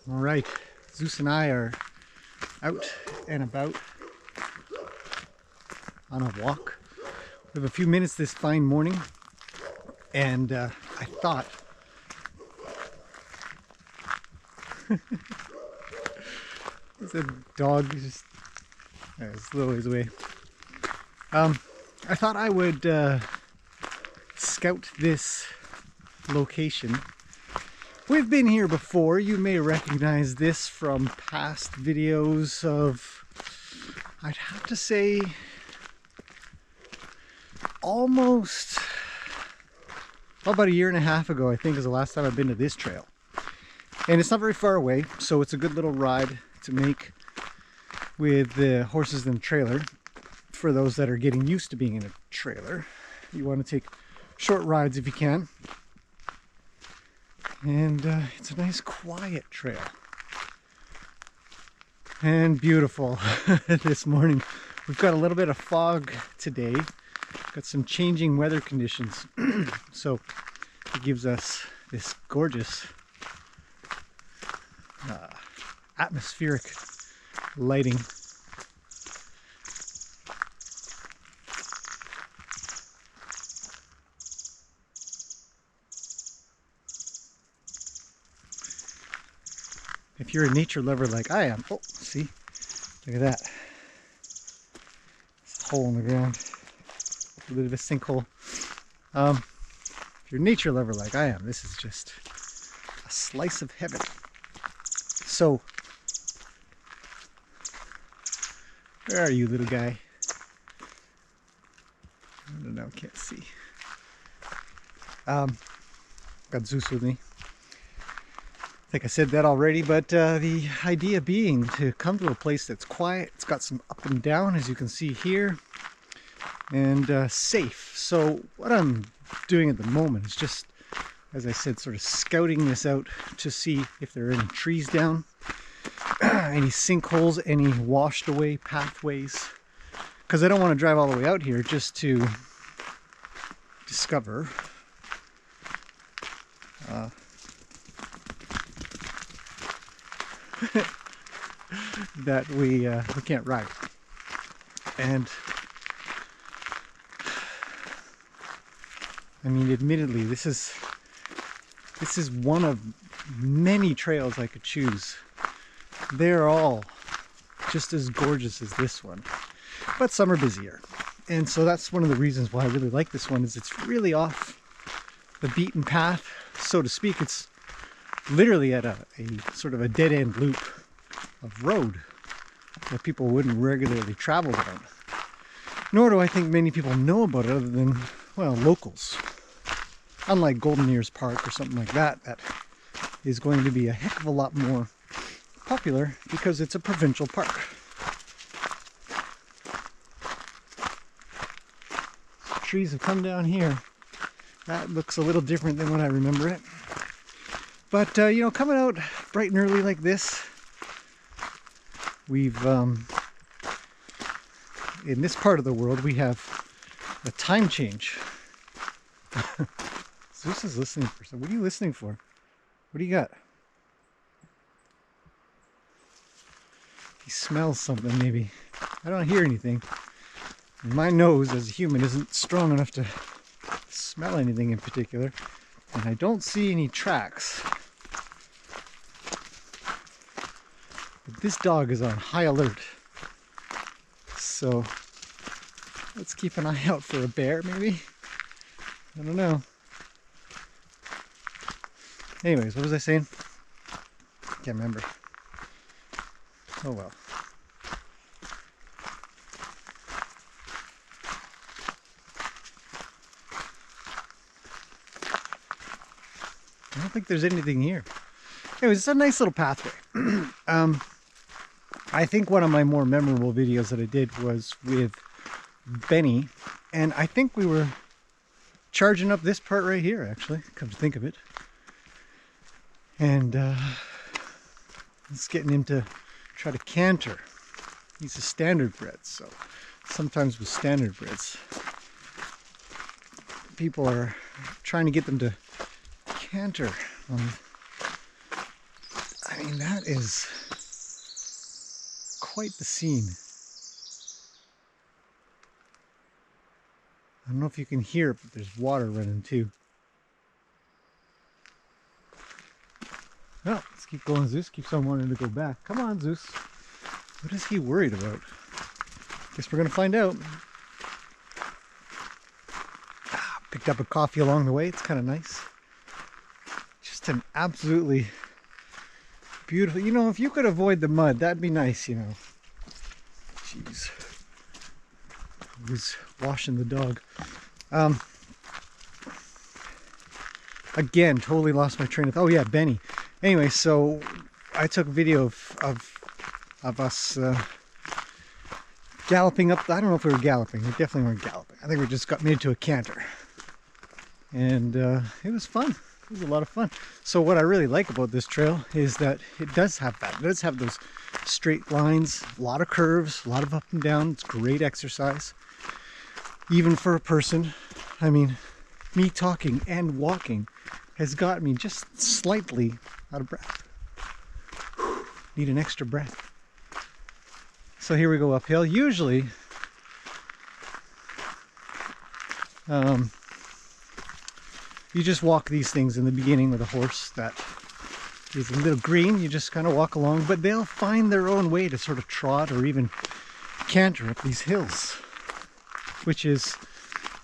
All right, Zeus and I are out and about on a walk. We have a few minutes this fine morning, and I thought there's a dog just it's a little ways away. I thought I would scout this location. We've been here before. You may recognize this from past videos of, I'd have to say, almost about a year and a half ago, I think, is the last time I've been to this trail. And it's not very far away, so it's a good little ride to make with the horses and the trailer. For those that are getting used to being in a trailer, you want to take short rides if you can. And it's a nice quiet trail. And beautiful this morning. We've got a little bit of fog today. Got some changing weather conditions. So it gives us this gorgeous atmospheric lighting. If you're a nature lover like I am, oh, see, look at that. It's a hole in the ground, a bit of a sinkhole. If you're a nature lover like I am, this is just a slice of heaven. So, where are you, little guy? I don't know, can't see. Got Zeus with me. I think I said that already, but the idea being to come to a place that's quiet. It's got some up and down, as you can see here, and safe. So what I'm doing at the moment is just, as I said, sort of scouting this out to see if there are any trees down, any sinkholes, any washed away pathways, because I don't want to drive all the way out here just to discover that we can't ride. And I mean, admittedly, this is one of many trails I could choose. They're all just as gorgeous as this one, but some are busier. And so that's one of the reasons why I really like this one, is it's really off the beaten path, so to speak. It's literally at a sort of a dead-end loop of road that people wouldn't regularly travel down. Nor do I think many people know about it other than, well, locals. Unlike Golden Ears Park or something like that, that is going to be a heck of a lot more popular because it's a provincial park. Trees have come down here. That looks a little different than what I remember it. But, you know, coming out bright and early like this, we've, in this part of the world, we have a time change. Zeus is listening for something. What are you listening for? What do you got? He smells something, maybe. I don't hear anything. My nose, as a human, isn't strong enough to smell anything in particular. And I don't see any tracks. But this dog is on high alert. So let's keep an eye out for a bear, maybe? I don't know. Anyways, what was I saying? Can't remember. Oh well. I don't think there's anything here. Anyways, it's a nice little pathway. I think one of my more memorable videos that I did was with Benny, and I think we were charging up this part right here, actually, come to think of it. And it's getting him to try to canter. He's a standard bred, so sometimes with standard breds, people are trying to get them to canter. I mean, that is quite the scene. I don't know if you can hear it, but there's water running too. Well, let's keep going. Zeus keeps on wanting to go back. Come on, Zeus. What is he worried about? Guess we're going to find out. Picked up a coffee along the way. It's kind of nice. Just an absolutely beautiful... You know, if you could avoid the mud, that'd be nice, you know. Jeez. I was washing the dog. Again, totally lost my train of... Oh, yeah, Benny. Anyway, so I took a video of us galloping up. I don't know if we were galloping. We definitely weren't galloping. I think we just got made to a canter. And it was fun. It was a lot of fun. So what I really like about this trail is that it does have that. It does have those straight lines, a lot of curves, a lot of up and down. It's great exercise. Even for a person. I mean, me talking and walking has got me just slightly out of breath. Need an extra breath. So here we go uphill. Usually, you just walk these things in the beginning with a horse that is a little green. You just kind of walk along, but they'll find their own way to sort of trot or even canter up these hills, which is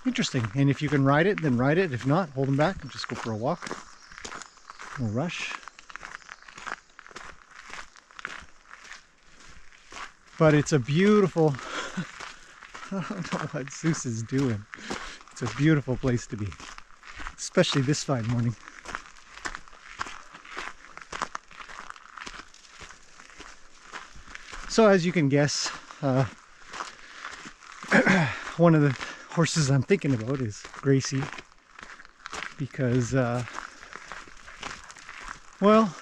interesting. And if you can ride it, then ride it. If not, hold them back and just go for a walk. No rush. But it's a beautiful... I don't know what Zeus is doing. It's a beautiful place to be. Especially this fine morning. So as you can guess, one of the horses I'm thinking about is Gracie, because well,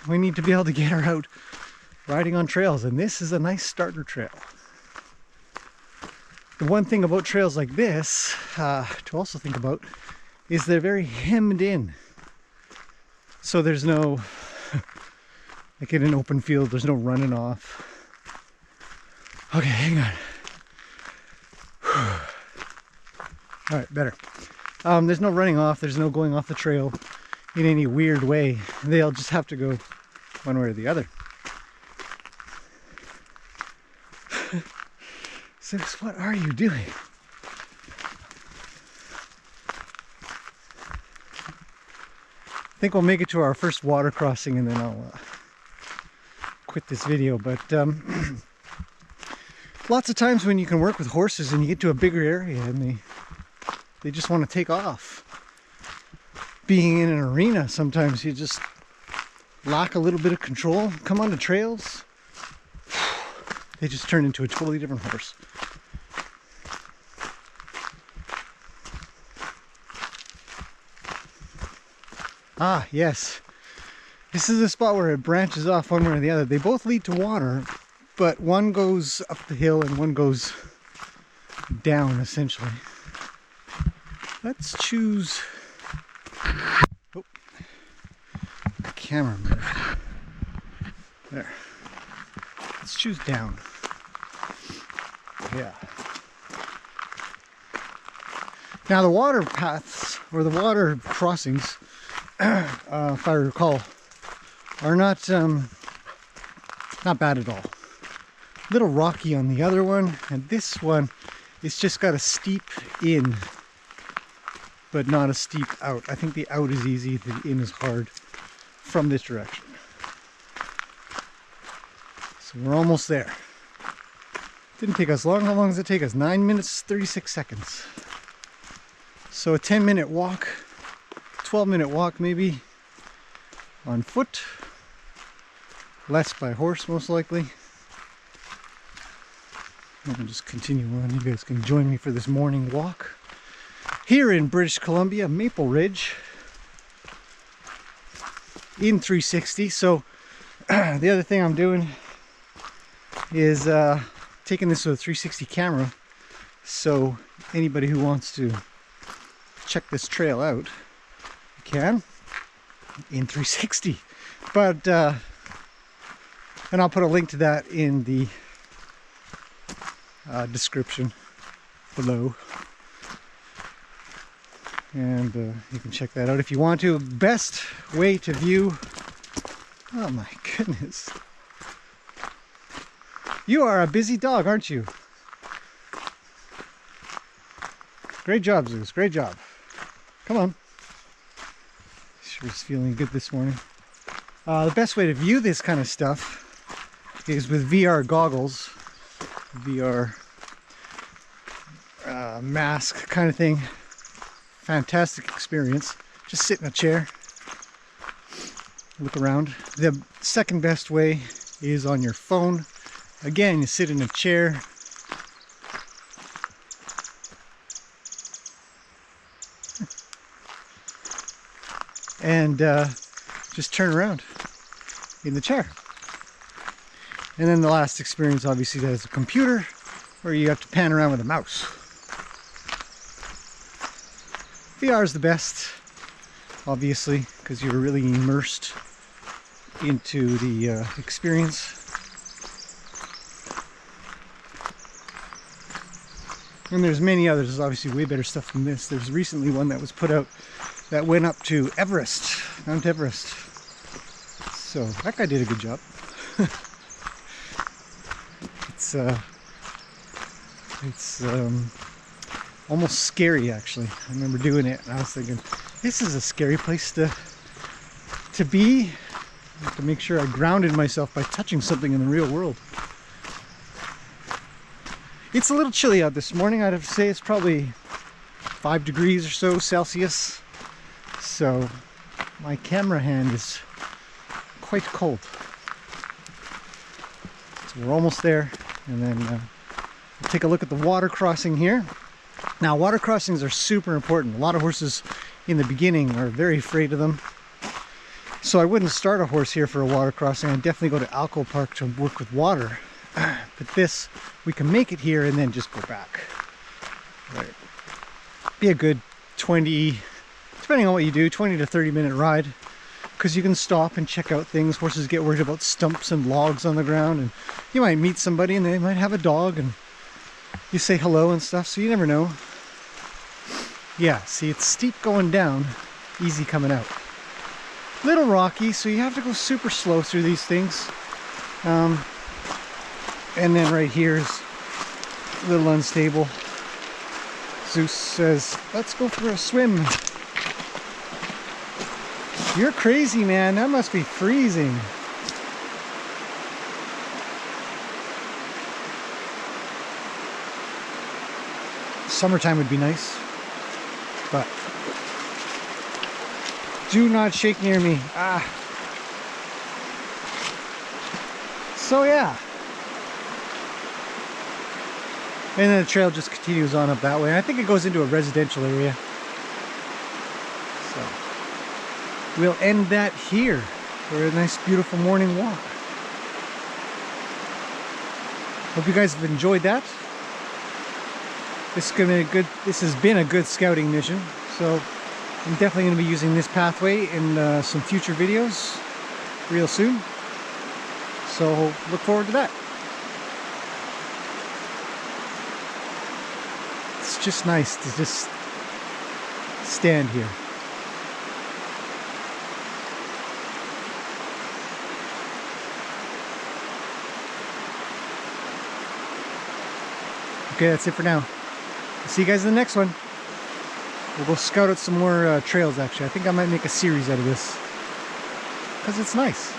we need to be able to get her out riding on trails, and this is a nice starter trail. The one thing about trails like this to also think about is they're very hemmed in. So there's no, like in an open field, there's no running off. Okay, hang on. All right, better. There's no running off, there's no going off the trail in any weird way. They'll just have to go one way or the other. Zeus, what are you doing? I think we'll make it to our first water crossing and then I'll quit this video. But lots of times when you can work with horses and you get to a bigger area and they just want to take off. Being in an arena, sometimes you just lack a little bit of control. Come onto trails, they just turn into a totally different horse. Ah, yes. This is a spot where it branches off one way or the other. They both lead to water, but one goes up the hill and one goes down, essentially. Let's choose... Oh, the camera moved. There. Let's choose down. Yeah. Now the water paths, or the water crossings, if I recall, are not bad at all. A little rocky on the other one, and this one, it's just got a steep in, but not a steep out. I think the out is easy, the in is hard from this direction. So we're almost there. Didn't take us long. How long does it take us? 9 minutes, 36 seconds. So a 10-minute walk, 12-minute walk maybe, on foot. Less by horse, most likely. I'll just continue on. You guys can join me for this morning walk. Here in British Columbia, Maple Ridge, in 360. So the other thing I'm doing is taking this with a 360 camera, so anybody who wants to check this trail out, you can in 360. But And I'll put a link to that in the description below. And you can check that out if you want to. Best way to view... Oh my goodness. You are a busy dog, aren't you? Great job, Zeus. Great job. Come on. Sure is feeling good this morning. The best way to view this kind of stuff is with VR goggles. VR mask kind of thing. Fantastic experience. Just sit in a chair. Look around. The second best way is on your phone. Again, you sit in a chair. And just turn around in the chair. And then the last experience, obviously, that is a computer where you have to pan around with a mouse. VR is the best, obviously, because you're really immersed into the experience. And there's many others. There's obviously way better stuff than this. There's recently one that was put out that went up to Everest, Mount Everest. So that guy did a good job. It's almost scary, actually. I remember doing it and I was thinking, this is a scary place to be. I have to make sure I grounded myself by touching something in the real world. It's a little chilly out this morning. I'd have to say it's probably 5 degrees or so Celsius. So my camera hand is quite cold. So we're almost there, and then we'll take a look at the water crossing here. Now, water crossings are super important. A lot of horses in the beginning are very afraid of them. So I wouldn't start a horse here for a water crossing. I'd definitely go to Alco Park to work with water. But this, we can make it here and then just go back. Right. Be a good 20, depending on what you do, 20 to 30 minute ride. Because you can stop and check out things. Horses get worried about stumps and logs on the ground. And you might meet somebody and they might have a dog and you say hello and stuff. So you never know. Yeah, see, it's steep going down, easy coming out. Little rocky, so you have to go super slow through these things. And then right here is a little unstable. Zeus says, let's go for a swim. You're crazy, man. That must be freezing. Summertime would be nice, but do not shake near me. Ah. So yeah. And then the trail just continues on up that way. I think it goes into a residential area. So we'll end that here for a nice beautiful morning walk. Hope you guys have enjoyed that. This has been a good scouting mission. So I'm definitely going to be using this pathway in some future videos real soon. So look forward to that. It's just nice to just stand here. Okay, that's it for now. See you guys in the next one. We'll go scout out some more trails, actually. I think I might make a series out of this because it's nice.